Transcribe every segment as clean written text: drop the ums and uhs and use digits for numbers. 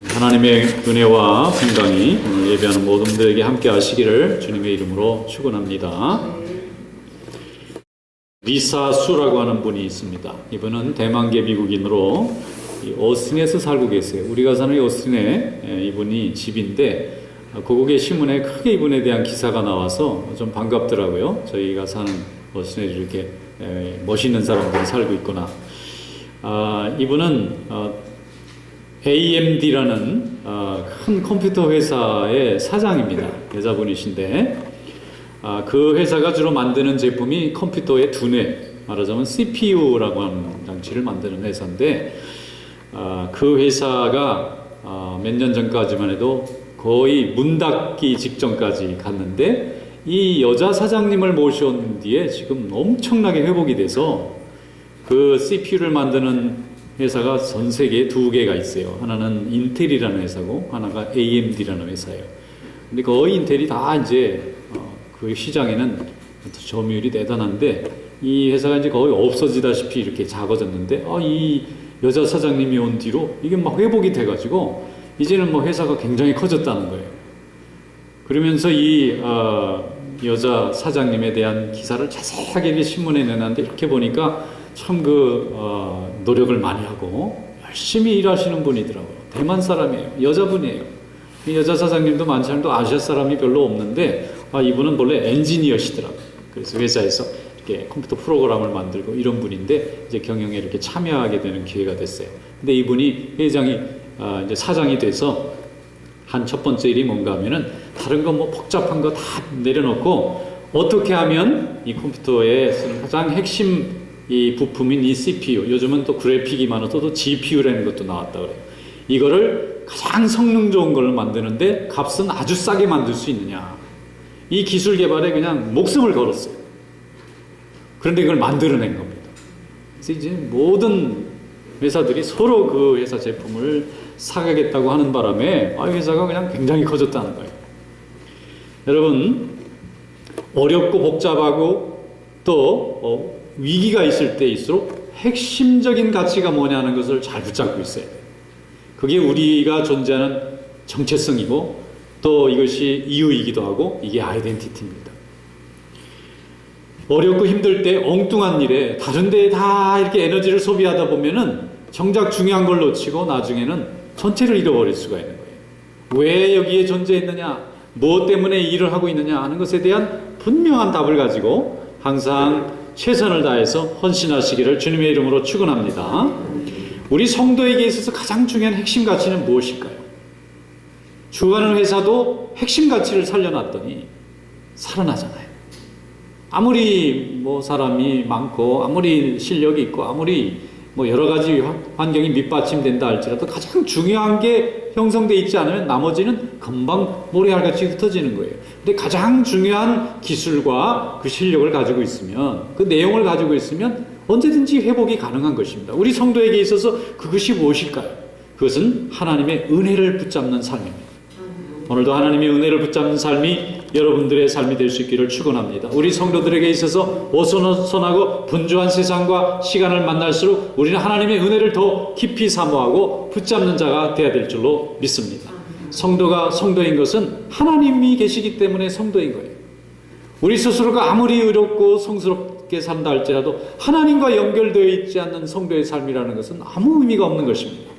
하나님의 은혜와 평강이 오늘 예배하는 모든 분들에게 함께 하시기를 주님의 이름으로 축원합니다. 리사 수라고 하는 분이 있습니다. 이분은 대만계 미국인으로 어스틴에서 살고 계세요. 우리가 사는 이 어스틴에 이분이 집인데 고국의 신문에 크게 이분에 대한 기사가 나와서 좀 반갑더라고요. 저희가 사는 어스틴에 이렇게 멋있는 사람들이 살고 있구나. 이분은 AMD라는 큰 컴퓨터 회사의 사장입니다. 여자분이신데 그 회사가 주로 만드는 제품이 컴퓨터의 두뇌, 말하자면 CPU라고 하는 장치를 만드는 회사인데 그 회사가 몇 년 전까지만 해도 거의 문 닫기 직전까지 갔는데 이 여자 사장님을 모셔온 뒤에 지금 엄청나게 회복이 돼서 그 CPU를 만드는 회사가 전 세계에 두 개가 있어요. 하나는 인텔이라는 회사고 하나가 AMD라는 회사예요. 근데 거의 인텔이 다 이제 그 시장에는 점유율이 대단한데 이 회사가 이제 거의 없어지다시피 이렇게 작아졌는데 이 여자 사장님이 온 뒤로 이게 막 회복이 돼가지고 이제는 뭐 회사가 굉장히 커졌다는 거예요. 그러면서 이 여자 사장님에 대한 기사를 자세하게 신문에 내놨는데 이렇게 보니까 참 노력을 많이 하고 열심히 일하시는 분이더라고요. 대만 사람이에요. 여자분이에요. 이 여자 사장님도 많지 않아도 아시아 사람이 별로 없는데 이분은 원래 엔지니어시더라고요. 그래서 회사에서 이렇게 컴퓨터 프로그램을 만들고 이런 분인데 이제 경영에 이렇게 참여하게 되는 기회가 됐어요. 근데 이분이 회장이 이제 사장이 돼서 한 첫 번째 일이 뭔가 하면은 다른 거 뭐 복잡한 거 다 내려놓고 어떻게 하면 이 컴퓨터에 쓰는 가장 핵심 이 부품인 이 CPU, 요즘은 또 그래픽이 많아서 또 GPU라는 것도 나왔다 그래요. 이거를 가장 성능 좋은 걸 만드는데 값은 아주 싸게 만들 수 있느냐. 이 기술 개발에 그냥 목숨을 걸었어요. 그런데 이걸 만들어낸 겁니다. 그래서 이제 모든 회사들이 서로 그 회사 제품을 사가겠다고 하는 바람에 회사가 그냥 굉장히 커졌다는 거예요. 여러분, 어렵고 복잡하고 또 위기가 있을 때일수록 핵심적인 가치가 뭐냐는 것을 잘 붙잡고 있어야 돼요. 그게 우리가 존재하는 정체성이고 또 이것이 이유이기도 하고 이게 아이덴티티입니다. 어렵고 힘들 때 엉뚱한 일에 다른 데에 다 이렇게 에너지를 소비하다 보면은 정작 중요한 걸 놓치고 나중에는 전체를 잃어버릴 수가 있는 거예요. 왜 여기에 존재했느냐, 무엇 때문에 일을 하고 있느냐 하는 것에 대한 분명한 답을 가지고 항상 최선을 다해서 헌신하시기를 주님의 이름으로 축원합니다. 우리 성도에게 있어서 가장 중요한 핵심 가치는 무엇일까요? 주관하는 회사도 핵심 가치를 살려놨더니 살아나잖아요. 아무리 뭐 사람이 많고 아무리 실력이 있고 아무리 뭐 여러 가지 환경이 밑받침된다 할지라도 가장 중요한 게 형성되어 있지 않으면 나머지는 금방 모래알같이 흩어지는 거예요. 근데 가장 중요한 기술과 그 실력을 가지고 있으면, 그 내용을 가지고 있으면 언제든지 회복이 가능한 것입니다. 우리 성도에게 있어서 그것이 무엇일까요? 그것은 하나님의 은혜를 붙잡는 삶입니다. 오늘도 하나님의 은혜를 붙잡는 삶이 여러분들의 삶이 될 수 있기를 축원합니다. 우리 성도들에게 있어서 어수선하고 분주한 세상과 시간을 만날수록 우리는 하나님의 은혜를 더 깊이 사모하고 붙잡는 자가 되어야 될 줄로 믿습니다. 성도가 성도인 것은 하나님이 계시기 때문에 성도인 거예요. 우리 스스로가 아무리 의롭고 성스럽게 산다 할지라도 하나님과 연결되어 있지 않는 성도의 삶이라는 것은 아무 의미가 없는 것입니다.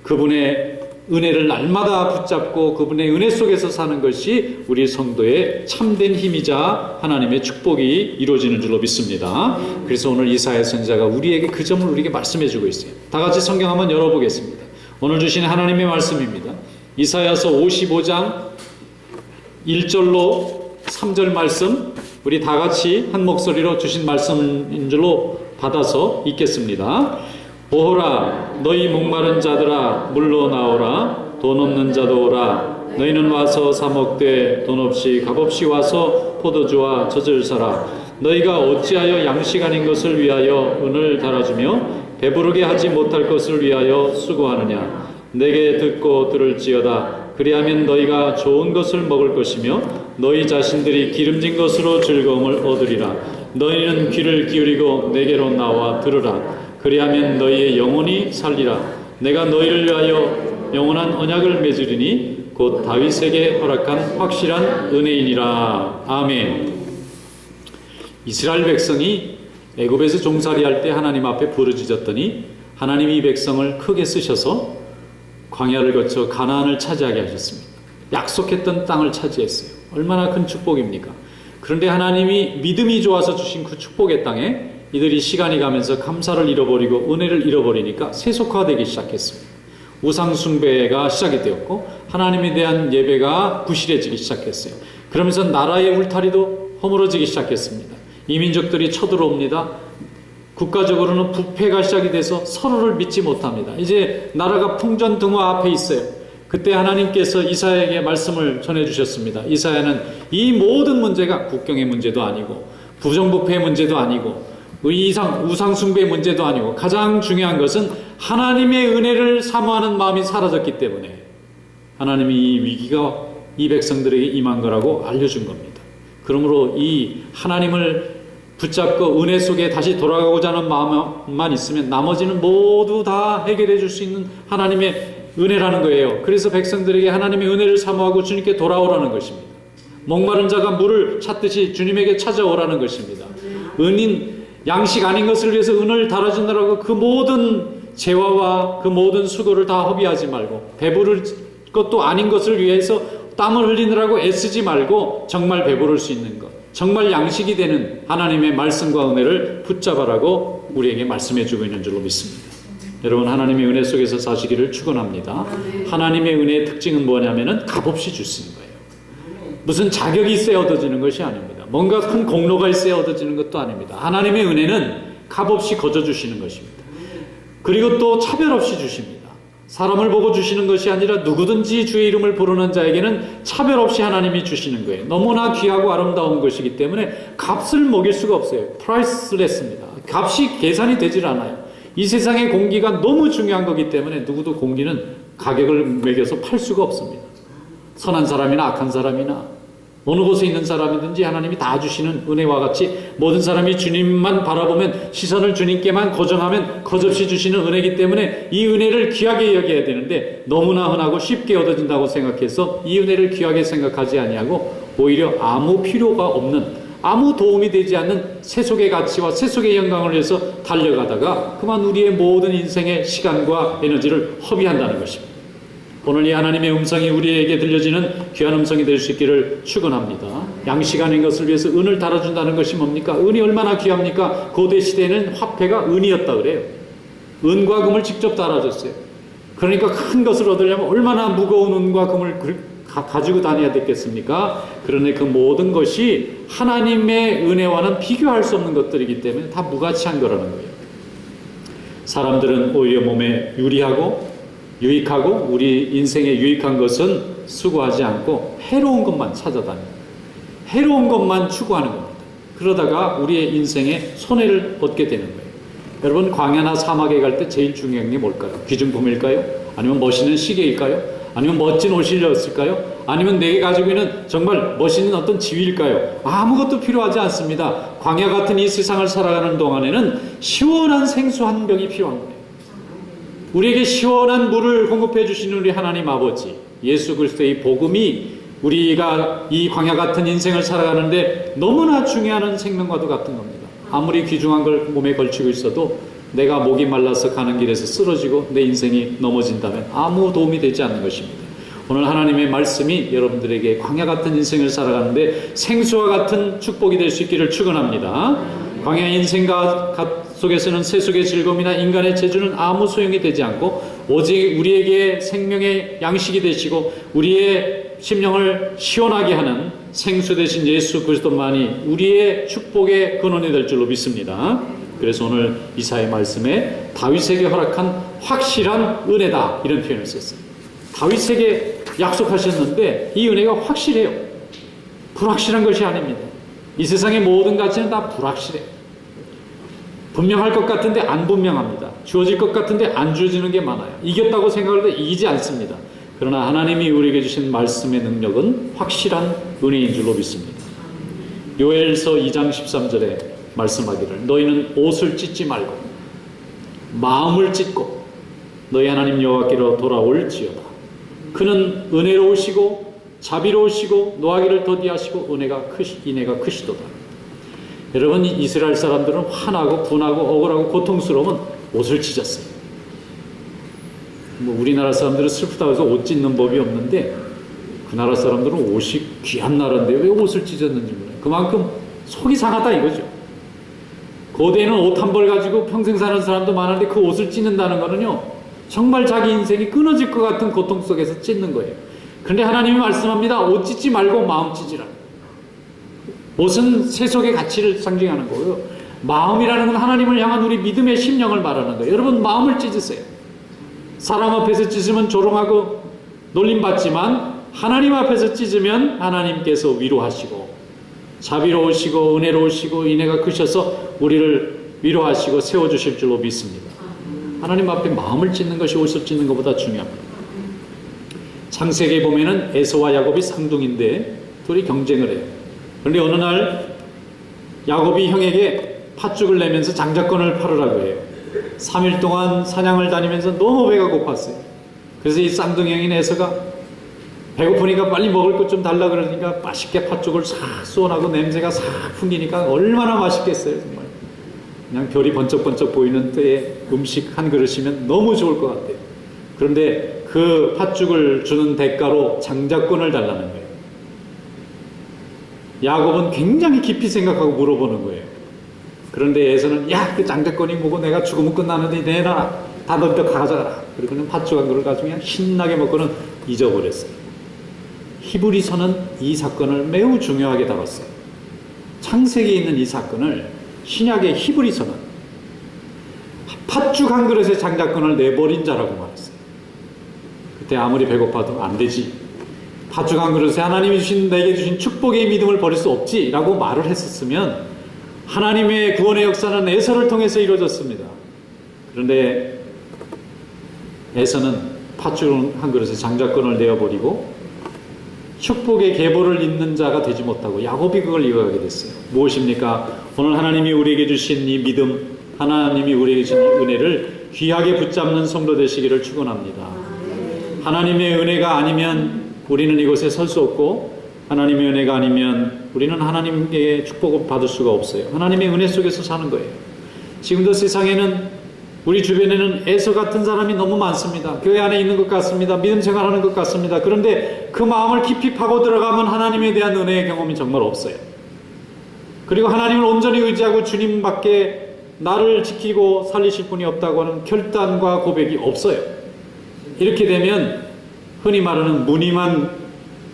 그분의 은혜를 날마다 붙잡고 그분의 은혜 속에서 사는 것이 우리 성도의 참된 힘이자 하나님의 축복이 이루어지는 줄로 믿습니다. 그래서 오늘 이사야 선지자가 우리에게 그 점을 우리에게 말씀해 주고 있어요. 다 같이 성경 한번 열어보겠습니다. 오늘 주신 하나님의 말씀입니다. 이사야서 55장 1절로 3절 말씀, 우리 다 같이 한 목소리로 주신 말씀인 줄로 받아서 읽겠습니다. 오호라, 너희 목마른 자들아 물러 나오라. 돈 없는 자도 오라. 너희는 와서 사 먹되 돈 없이 값없이 와서 포도주와 젖을 사라. 너희가 어찌하여 양식 아닌 것을 위하여 은을 달아주며 배부르게 하지 못할 것을 위하여 수고하느냐. 내게 듣고 들을지어다. 그리하면 너희가 좋은 것을 먹을 것이며 너희 자신들이 기름진 것으로 즐거움을 얻으리라. 너희는 귀를 기울이고 내게로 나와 들으라. 그리하면 너희의 영혼이 살리라. 내가 너희를 위하여 영원한 언약을 맺으리니 곧 다윗에게 허락한 확실한 은혜이니라. 아멘. 이스라엘 백성이 애굽에서 종살이할 때 하나님 앞에 부르짖었더니 하나님이 이 백성을 크게 쓰셔서 광야를 거쳐 가나안을 차지하게 하셨습니다. 약속했던 땅을 차지했어요. 얼마나 큰 축복입니까? 그런데 하나님이 믿음이 좋아서 주신 그 축복의 땅에 이들이 시간이 가면서 감사를 잃어버리고 은혜를 잃어버리니까 세속화되기 시작했습니다. 우상 숭배가 시작이 되었고 하나님에 대한 예배가 부실해지기 시작했어요. 그러면서 나라의 울타리도 허물어지기 시작했습니다. 이민족들이 쳐들어옵니다. 국가적으로는 부패가 시작이 돼서 서로를 믿지 못합니다. 이제 나라가 풍전등화 앞에 있어요. 그때 하나님께서 이사야에게 말씀을 전해주셨습니다. 이사야는 이 모든 문제가 국경의 문제도 아니고 부정부패의 문제도 아니고 우상 숭배의 문제도 아니고 가장 중요한 것은 하나님의 은혜를 사모하는 마음이 사라졌기 때문에 하나님이 이 위기가 이 백성들에게 임한 거라고 알려준 겁니다. 그러므로 이 하나님을 붙잡고 은혜 속에 다시 돌아가고자 하는 마음만 있으면 나머지는 모두 다 해결해 줄 수 있는 하나님의 은혜라는 거예요. 그래서 백성들에게 하나님의 은혜를 사모하고 주님께 돌아오라는 것입니다. 목마른 자가 물을 찾듯이 주님에게 찾아오라는 것입니다. 양식 아닌 것을 위해서 은을 달아준다라고 그 모든 재화와 그 모든 수고를 다 허비하지 말고 배부를 것도 아닌 것을 위해서 땀을 흘리느라고 애쓰지 말고 정말 배부를 수 있는 것, 정말 양식이 되는 하나님의 말씀과 은혜를 붙잡아라고 우리에게 말씀해 주고 있는 줄로 믿습니다. 여러분, 하나님의 은혜 속에서 사시기를 축원합니다. 하나님의 은혜의 특징은 뭐냐면은 값없이 주시는 거예요. 무슨 자격이 있어야 얻어지는 것이 아닙니다. 뭔가 큰 공로가 있어야 얻어지는 것도 아닙니다. 하나님의 은혜는 값없이 거저 주시는 것입니다. 그리고 또 차별 없이 주십니다. 사람을 보고 주시는 것이 아니라 누구든지 주의 이름을 부르는 자에게는 차별 없이 하나님이 주시는 거예요. 너무나 귀하고 아름다운 것이기 때문에 값을 먹일 수가 없어요. priceless입니다. 값이 계산이 되질 않아요. 이 세상의 공기가 너무 중요한 거기 때문에 누구도 공기는 가격을 매겨서 팔 수가 없습니다. 선한 사람이나 악한 사람이나 어느 곳에 있는 사람이든지 하나님이 다 주시는 은혜와 같이 모든 사람이 주님만 바라보면 시선을 주님께만 고정하면 거접시 주시는 은혜이기 때문에 이 은혜를 귀하게 여겨야 되는데 너무나 흔하고 쉽게 얻어진다고 생각해서 이 은혜를 귀하게 생각하지 아니하고 오히려 아무 필요가 없는 아무 도움이 되지 않는 세속의 가치와 세속의 영광을 위해서 달려가다가 그만 우리의 모든 인생의 시간과 에너지를 허비한다는 것입니다. 오늘 이 하나님의 음성이 우리에게 들려지는 귀한 음성이 될 수 있기를 축원합니다. 양식 아닌 것을 위해서 은을 달아준다는 것이 뭡니까? 은이 얼마나 귀합니까? 고대 시대에는 화폐가 은이었다 그래요. 은과 금을 직접 달아줬어요. 그러니까 큰 것을 얻으려면 얼마나 무거운 은과 금을 가지고 다녀야 됐겠습니까? 그러니 그 모든 것이 하나님의 은혜와는 비교할 수 없는 것들이기 때문에 다 무가치한 거라는 거예요. 사람들은 오히려 몸에 유익하고 우리 인생에 유익한 것은 수고하지 않고 해로운 것만 찾아다닙니다. 해로운 것만 추구하는 겁니다. 그러다가 우리의 인생에 손해를 얻게 되는 거예요. 여러분, 광야나 사막에 갈 때 제일 중요한 게 뭘까요? 귀중품일까요? 아니면 멋있는 시계일까요? 아니면 멋진 옷이었을까요? 아니면 내게 가지고 있는 정말 멋있는 어떤 지위일까요? 아무것도 필요하지 않습니다. 광야 같은 이 세상을 살아가는 동안에는 시원한 생수 한 병이 필요한 거예요. 우리에게 시원한 물을 공급해 주시는 우리 하나님 아버지 예수 그리스도의 복음이 우리가 이 광야 같은 인생을 살아가는데 너무나 중요한 생명과도 같은 겁니다. 아무리 귀중한 걸 몸에 걸치고 있어도 내가 목이 말라서 가는 길에서 쓰러지고 내 인생이 넘어진다면 아무 도움이 되지 않는 것입니다. 오늘 하나님의 말씀이 여러분들에게 광야 같은 인생을 살아가는데 생수와 같은 축복이 될 수 있기를 축원합니다. 광야 인생 속에서는 세속의 즐거움이나 인간의 재주는 아무 소용이 되지 않고 오직 우리에게 생명의 양식이 되시고 우리의 심령을 시원하게 하는 생수 되신 예수 그리스도만이 우리의 축복의 근원이 될 줄로 믿습니다. 그래서 오늘 이사야의 말씀에 다윗에게 허락한 확실한 은혜다 이런 표현을 썼어요. 다윗에게 약속하셨는데 이 은혜가 확실해요. 불확실한 것이 아닙니다. 이 세상의 모든 가치는 다 불확실해요. 분명할 것 같은데 안 분명합니다. 주어질 것 같은데 안 주어지는 게 많아요. 이겼다고 생각할 때 이기지 않습니다. 그러나 하나님이 우리에게 주신 말씀의 능력은 확실한 은혜인 줄로 믿습니다. 요엘서 2장 13절에 말씀하기를 너희는 옷을 찢지 말고 마음을 찢고 너희 하나님 여호와께로 돌아올지어다. 그는 은혜로우시고 자비로우시고 노하기를 더디하시고 인애가 크시도다. 여러분, 이스라엘 사람들은 화나고 분하고 억울하고 고통스러우면 옷을 찢었어요. 우리나라 사람들은 슬프다고 해서 옷 찢는 법이 없는데 그 나라 사람들은 옷이 귀한 나라인데 왜 옷을 찢었는지 몰라요. 그만큼 속이 상하다 이거죠. 고대에는 옷 한 벌 가지고 평생 사는 사람도 많은데 그 옷을 찢는다는 거는요, 정말 자기 인생이 끊어질 것 같은 고통 속에서 찢는 거예요. 그런데 하나님이 말씀합니다. 옷 찢지 말고 마음 찢으라. 옷은 세속의 가치를 상징하는 거고요. 마음이라는 건 하나님을 향한 우리 믿음의 심령을 말하는 거예요. 여러분, 마음을 찢으세요. 사람 앞에서 찢으면 조롱하고 놀림받지만 하나님 앞에서 찢으면 하나님께서 위로하시고 자비로우시고 은혜로우시고 인애가 크셔서 우리를 위로하시고 세워주실 줄로 믿습니다. 하나님 앞에 마음을 찢는 것이 옷을 찢는 것보다 중요합니다. 창세기에 보면은 에서와 야곱이 쌍둥이인데 둘이 경쟁을 해요. 그런데 어느 날 야곱이 형에게 팥죽을 내면서 장자권을 팔으라고 해요. 3일 동안 사냥을 다니면서 너무 배가 고팠어요. 그래서 이 쌍둥이 형인 에서가 배고프니까 빨리 먹을 것 좀 달라 그러니까 맛있게 팥죽을 싹 쏘아나고 냄새가 싹 풍기니까 얼마나 맛있겠어요. 정말 그냥 별이 번쩍번쩍 보이는 때에 음식 한 그릇이면 너무 좋을 것 같아요. 그런데 그 팥죽을 주는 대가로 장자권을 달라는 거예요. 야곱은 굉장히 깊이 생각하고 물어보는 거예요. 그런데 에서는 야, 그 장자권이 뭐고 내가 죽으면 끝나는데 내놔라. 다 너희들 가져가라. 그리고는 팥죽 한 그릇 가지고 그냥 신나게 먹고는 잊어버렸어요. 히브리서는 이 사건을 매우 중요하게 다뤘어요. 창세기에 있는 이 사건을 신약의 히브리서는 팥죽 한 그릇에 장자권을 내버린 자라고 말했어요. 그때 아무리 배고파도 안 되지. 팥죽 한 그릇에 하나님이 내게 주신 축복의 믿음을 버릴 수 없지 라고 말을 했었으면 하나님의 구원의 역사는 에서를 통해서 이루어졌습니다. 그런데 에서는 팥죽 한 그릇에 장자권을 내어버리고 축복의 계보를 잇는 자가 되지 못하고 야곱이 그걸 이어가게 됐어요. 무엇입니까? 오늘 하나님이 우리에게 주신 이 믿음, 하나님이 우리에게 주신 이 은혜를 귀하게 붙잡는 성도 되시기를 축원합니다. 하나님의 은혜가 아니면 우리는 이곳에 설 수 없고 하나님의 은혜가 아니면 우리는 하나님께 축복을 받을 수가 없어요. 하나님의 은혜 속에서 사는 거예요. 지금도 세상에는 우리 주변에는 에서 같은 사람이 너무 많습니다. 교회 안에 있는 것 같습니다. 믿음 생활하는 것 같습니다. 그런데 그 마음을 깊이 파고 들어가면 하나님에 대한 은혜의 경험이 정말 없어요. 그리고 하나님을 온전히 의지하고 주님밖에 나를 지키고 살리실 분이 없다고 하는 결단과 고백이 없어요. 이렇게 되면 흔히 말하는 무늬만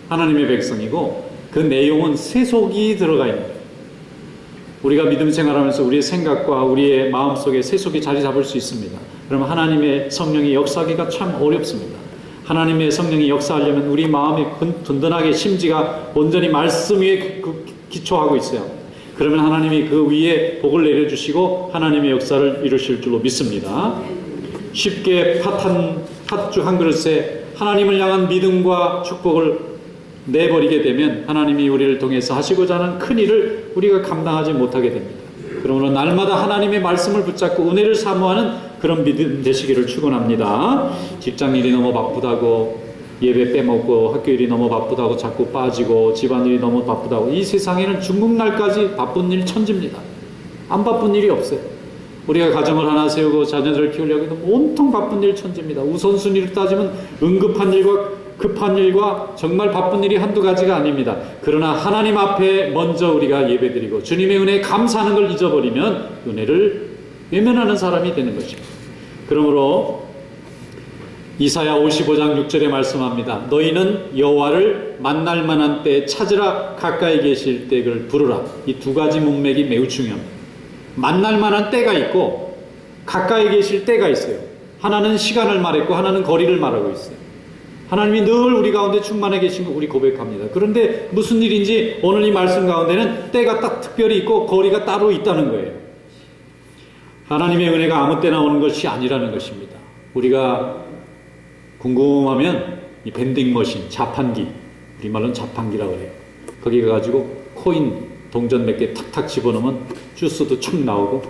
하나님의 백성이고 그 내용은 세속이 들어가 있는 거예요. 우리가 믿음 생활하면서 우리의 생각과 우리의 마음속에 세속이 자리 잡을 수 있습니다. 그러면 하나님의 성령이 역사하기가 참 어렵습니다. 하나님의 성령이 역사하려면 우리 마음이 든든하게 심지가 온전히 말씀 위에 기초하고 있어요. 그러면 하나님이 그 위에 복을 내려주시고 하나님의 역사를 이루실 줄로 믿습니다. 쉽게 팥죽 한 그릇에 하나님을 향한 믿음과 축복을 내버리게 되면 하나님이 우리를 통해서 하시고자 하는 큰 일을 우리가 감당하지 못하게 됩니다. 그러므로 날마다 하나님의 말씀을 붙잡고 은혜를 사모하는 그런 믿음 되시기를 축원합니다. 직장 일이 너무 바쁘다고 예배 빼먹고 학교 일이 너무 바쁘다고 자꾸 빠지고 집안일이 너무 바쁘다고 이 세상에는 중국날까지 바쁜 일 천지입니다. 안 바쁜 일이 없어요. 우리가 가정을 하나 세우고 자녀들을 키우려고 해도 온통 바쁜 일 천지입니다. 우선순위를 따지면 응급한 일과 급한 일과 정말 바쁜 일이 한두 가지가 아닙니다. 그러나 하나님 앞에 먼저 우리가 예배드리고 주님의 은혜에 감사하는 걸 잊어버리면 은혜를 외면하는 사람이 되는 것입니다. 그러므로 이사야 55장 6절에 말씀합니다. 너희는 여호와를 만날 만한 때에 찾으라. 가까이 계실 때를 부르라. 이 두 가지 문맥이 매우 중요합니다. 만날 만한 때가 있고 가까이 계실 때가 있어요. 하나는 시간을 말했고 하나는 거리를 말하고 있어요. 하나님이 늘 우리 가운데 충만해 계신 거 우리 고백합니다. 그런데 무슨 일인지 오늘 이 말씀 가운데는 때가 딱 특별히 있고 거리가 따로 있다는 거예요. 하나님의 은혜가 아무 때나 오는 것이 아니라는 것입니다. 우리가 궁금하면 이 밴딩머신, 자판기, 우리말로는 자판기라고 해요. 거기 가가지고 코인 동전 몇 개 탁탁 집어넣으면 주스도 척 나오고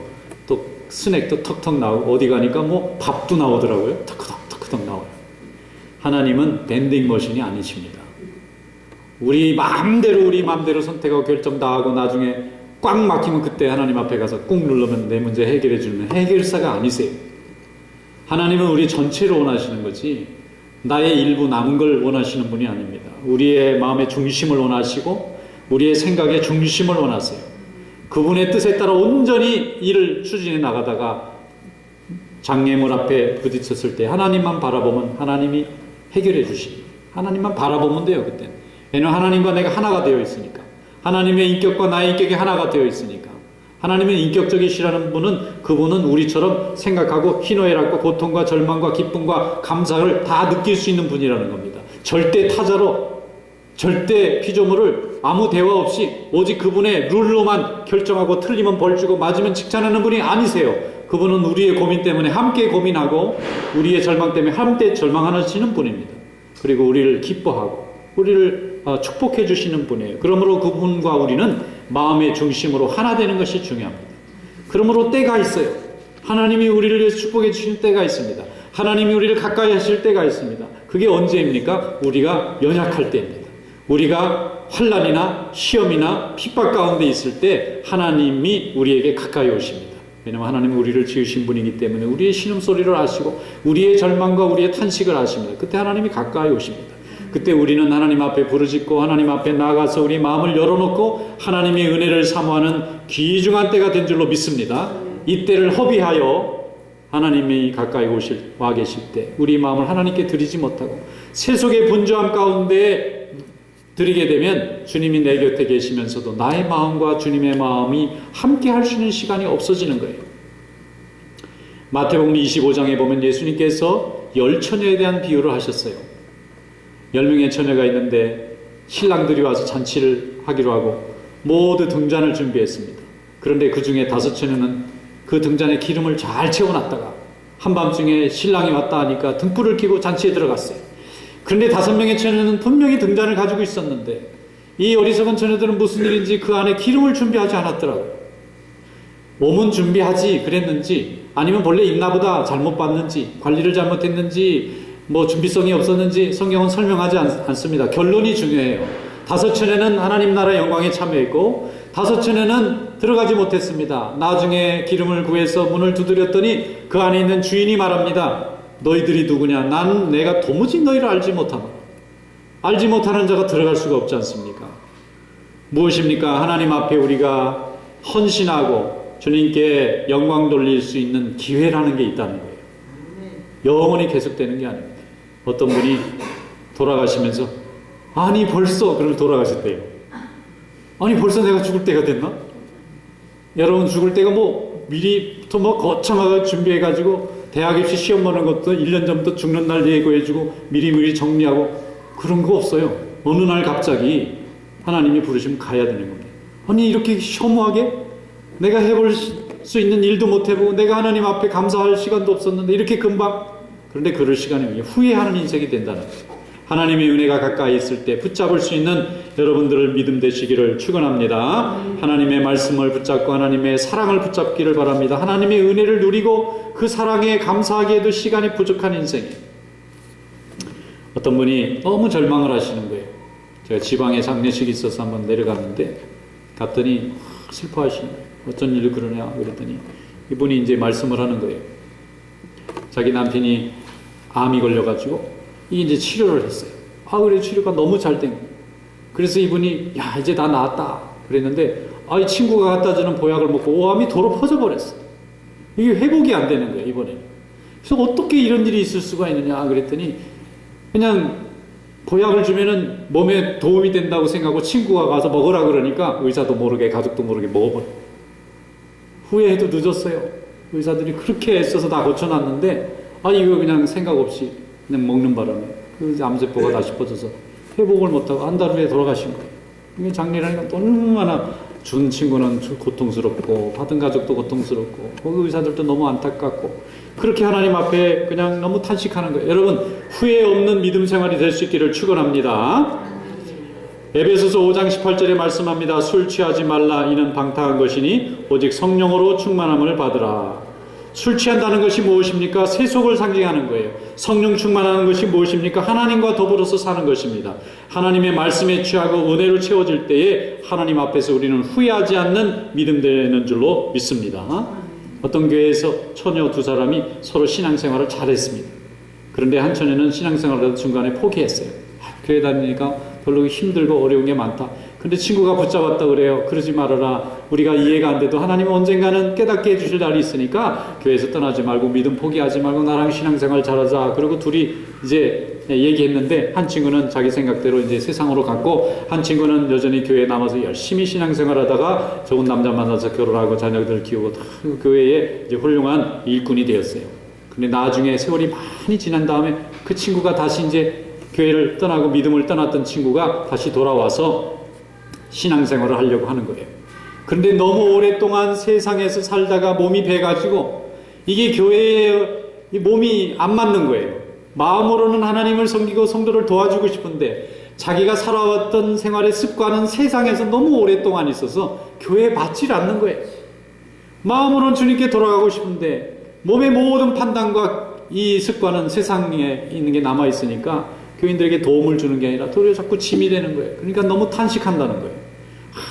또 스낵도 턱턱 나오고 어디 가니까 뭐 밥도 나오더라고요. 턱턱. 하나님은 밴딩 머신이 아니십니다. 우리 마음대로 선택하고 결정 다 하고 나중에 꽉 막히면 그때 하나님 앞에 가서 꾹 누르면 내 문제 해결해 주는 해결사가 아니세요. 하나님은 우리 전체를 원하시는 거지 나의 일부 남은 걸 원하시는 분이 아닙니다. 우리의 마음의 중심을 원하시고 우리의 생각의 중심을 원하세요. 그분의 뜻에 따라 온전히 일을 추진해 나가다가 장애물 앞에 부딪혔을 때 하나님만 바라보면 하나님이 해결해 주십니다. 하나님만 바라보면 돼요. 그때는. 왜냐하면 하나님과 내가 하나가 되어 있으니까. 하나님의 인격과 나의 인격이 하나가 되어 있으니까. 하나님의 인격적이시라는 분은 그분은 우리처럼 생각하고 희노애락과 고통과 절망과 기쁨과 감사를 다 느낄 수 있는 분이라는 겁니다. 절대 타자로 절대 피조물을 아무 대화 없이 오직 그분의 룰로만 결정하고 틀리면 벌 주고 맞으면 칭찬하는 분이 아니세요. 그분은 우리의 고민 때문에 함께 고민하고 우리의 절망 때문에 함께 절망하시는 분입니다. 그리고 우리를 기뻐하고 우리를 축복해 주시는 분이에요. 그러므로 그분과 우리는 마음의 중심으로 하나 되는 것이 중요합니다. 그러므로 때가 있어요. 하나님이 우리를 위해서 축복해 주시는 때가 있습니다. 하나님이 우리를 가까이 하실 때가 있습니다. 그게 언제입니까? 우리가 연약할 때입니다. 우리가 환난이나 시험이나 핍박 가운데 있을 때 하나님이 우리에게 가까이 오십니다. 왜냐하면 하나님은 우리를 지으신 분이기 때문에 우리의 신음소리를 아시고 우리의 절망과 우리의 탄식을 아십니다. 그때 하나님이 가까이 오십니다. 그때 우리는 하나님 앞에 부르짖고 하나님 앞에 나아가서 우리 마음을 열어놓고 하나님의 은혜를 사모하는 귀중한 때가 된 줄로 믿습니다. 이 때를 허비하여 하나님이 가까이 와 계실 때 우리 마음을 하나님께 드리지 못하고 세속의 분주함 가운데 드리게 되면 주님이 내 곁에 계시면서도 나의 마음과 주님의 마음이 함께 할 수 있는 시간이 없어지는 거예요. 마태복음 25장에 보면 예수님께서 10처녀에 대한 비유를 하셨어요. 10명의 처녀가 있는데 신랑들이 와서 잔치를 하기로 하고 모두 등잔을 준비했습니다. 그런데 그 중에 5처녀는 그 등잔에 기름을 잘 채워놨다가 한밤중에 신랑이 왔다 하니까 등불을 켜고 잔치에 들어갔어요. 그런데 5명의 처녀는 분명히 등잔을 가지고 있었는데 이 어리석은 처녀들은 무슨 일인지 그 안에 기름을 준비하지 않았더라고요. 몸은 준비하지 그랬는지 아니면 본래 있나보다 잘못 봤는지 관리를 잘못했는지 뭐 준비성이 없었는지 성경은 설명하지 않습니다. 결론이 중요해요. 5처녀는 하나님 나라 영광에 참여했고 5처녀는 들어가지 못했습니다. 나중에 기름을 구해서 문을 두드렸더니 그 안에 있는 주인이 말합니다. 너희들이 누구냐? 나는 내가 도무지 너희를 알지 못하노라. 알지 못하는 자가 들어갈 수가 없지 않습니까? 무엇입니까? 하나님 앞에 우리가 헌신하고 주님께 영광 돌릴 수 있는 기회라는 게 있다는 거예요. 영원히 계속되는 게 아닙니다. 어떤 분이 돌아가시면서 아니 벌써 그러면 돌아가셨대요. 아니 벌써 내가 죽을 때가 됐나? 여러분 죽을 때가 뭐 미리부터 뭐 거창하게 준비해가지고 대학 입시 시험 보는 것도 1년 전부터 죽는 날 예고해주고 미리미리 정리하고 그런 거 없어요. 어느 날 갑자기 하나님이 부르시면 가야 되는 겁니다. 아니 이렇게 허무하게 내가 해볼 수 있는 일도 못 해보고 내가 하나님 앞에 감사할 시간도 없었는데 이렇게 금방 그런데 그럴 시간이 후회하는 인생이 된다는 거예요. 하나님의 은혜가 가까이 있을 때 붙잡을 수 있는 여러분들을 믿음 되시기를 축원합니다. 하나님의 말씀을 붙잡고 하나님의 사랑을 붙잡기를 바랍니다. 하나님의 은혜를 누리고 그 사랑에 감사하기에도 시간이 부족한 인생이에요. 어떤 분이 너무 절망을 하시는 거예요. 제가 지방에 장례식이 있어서 한번 내려갔는데 갔더니 슬퍼하시는 거예요. 어쩐 일을 그러냐 그랬더니 이분이 이제 말씀을 하는 거예요. 자기 남편이 암이 걸려가지고 이게 이제 치료를 했어요. 그래 치료가 너무 잘 된 거예요. 그래서 이분이 야 이제 다 나았다 그랬는데 이 친구가 갖다 주는 보약을 먹고 오암이 도로 퍼져버렸어. 이게 회복이 안 되는 거예요 이번에는. 그래서 어떻게 이런 일이 있을 수가 있느냐 그랬더니 그냥 보약을 주면은 몸에 도움이 된다고 생각하고 친구가 가서 먹으라 그러니까 의사도 모르게 가족도 모르게 먹어버려. 후회해도 늦었어요. 의사들이 그렇게 애써서 다 고쳐놨는데 이거 그냥 생각 없이 그냥 먹는 바람에 그 암세포가 다시 퍼져서 회복을 못하고 한 달 후에 돌아가신 거예요. 이게 장례라니까 얼마나 준 친구는 고통스럽고 받은 가족도 고통스럽고 거기 의사들도 너무 안타깝고 그렇게 하나님 앞에 그냥 너무 탄식하는 거예요. 여러분 후회 없는 믿음 생활이 될 수 있기를 축원합니다. 에베소서 5장 18절에 말씀합니다. 술 취하지 말라 이는 방탕한 것이니 오직 성령으로 충만함을 받으라. 술 취한다는 것이 무엇입니까? 세속을 상징하는 거예요. 성령 충만하는 것이 무엇입니까? 하나님과 더불어서 사는 것입니다. 하나님의 말씀에 취하고 은혜로 채워질 때에 하나님 앞에서 우리는 후회하지 않는 믿음 되는 줄로 믿습니다. 어떤 교회에서 처녀 두 사람이 서로 신앙생활을 잘했습니다. 그런데 한 처녀는 신앙생활을 중간에 포기했어요. 교회 다니니까 별로 힘들고 어려운 게 많다. 근데 친구가 붙잡았다 그래요. 그러지 말아라. 우리가 이해가 안 돼도 하나님은 언젠가는 깨닫게 해주실 날이 있으니까 교회에서 떠나지 말고 믿음 포기하지 말고 나랑 신앙생활 잘하자. 그리고 둘이 이제 얘기했는데 한 친구는 자기 생각대로 이제 세상으로 갔고 한 친구는 여전히 교회에 남아서 열심히 신앙생활하다가 좋은 남자 만나서 결혼하고 자녀들 키우고 교회에 이제 훌륭한 일꾼이 되었어요. 근데 나중에 세월이 많이 지난 다음에 그 친구가 다시 이제 교회를 떠나고 믿음을 떠났던 친구가 다시 돌아와서 신앙생활을 하려고 하는 거예요. 그런데 너무 오랫동안 세상에서 살다가 몸이 배가지고 이게 교회에 몸이 안 맞는 거예요. 마음으로는 하나님을 섬기고 성도를 도와주고 싶은데 자기가 살아왔던 생활의 습관은 세상에서 너무 오랫동안 있어서 교회에 맞질 않는 거예요. 마음으로는 주님께 돌아가고 싶은데 몸의 모든 판단과 이 습관은 세상에 있는 게 남아있으니까 교인들에게 도움을 주는 게 아니라 도리어 자꾸 짐이 되는 거예요. 그러니까 너무 탄식한다는 거예요.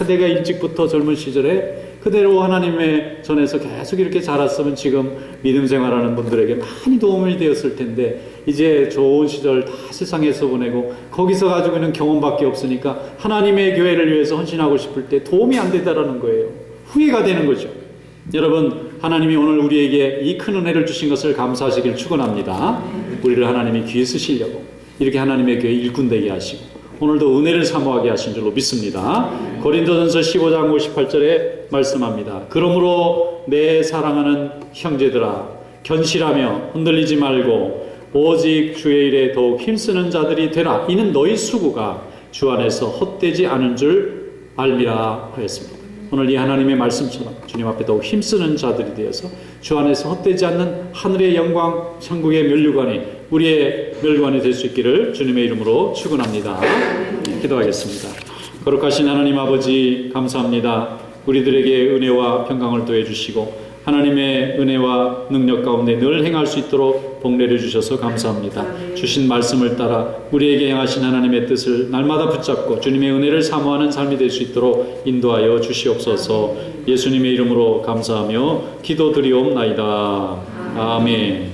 내가 일찍부터 젊은 시절에 그대로 하나님의 전에서 계속 이렇게 자랐으면 지금 믿음 생활하는 분들에게 많이 도움이 되었을 텐데 이제 좋은 시절 다 세상에서 보내고 거기서 가지고 있는 경험밖에 없으니까 하나님의 교회를 위해서 헌신하고 싶을 때 도움이 안 되다라는 거예요. 후회가 되는 거죠. 여러분, 하나님이 오늘 우리에게 이 큰 은혜를 주신 것을 감사하시길 축원합니다. 우리를 하나님이 귀에 쓰시려고 이렇게 하나님의 교회 일꾼 되게 하시고 오늘도 은혜를 사모하게 하신 줄로 믿습니다. 고린도전서 15장 58절에 말씀합니다. 그러므로 내 사랑하는 형제들아 견실하며 흔들리지 말고 오직 주의 일에 더욱 힘쓰는 자들이 되라. 이는 너희 수고가 주 안에서 헛되지 않은 줄 알미라 하였습니다. 오늘 이 하나님의 말씀처럼 주님 앞에 더욱 힘쓰는 자들이 되어서 주 안에서 헛되지 않는 하늘의 영광 천국의 면류관이 우리의 멸관이 될 수 있기를 주님의 이름으로 축원합니다. 기도하겠습니다. 거룩하신 하나님 아버지 감사합니다. 우리들에게 은혜와 평강을 더해 주시고 하나님의 은혜와 능력 가운데 늘 행할 수 있도록 복내려 주셔서 감사합니다. 주신 말씀을 따라 우리에게 행하신 하나님의 뜻을 날마다 붙잡고 주님의 은혜를 사모하는 삶이 될 수 있도록 인도하여 주시옵소서. 예수님의 이름으로 감사하며 기도드리옵나이다. 아멘.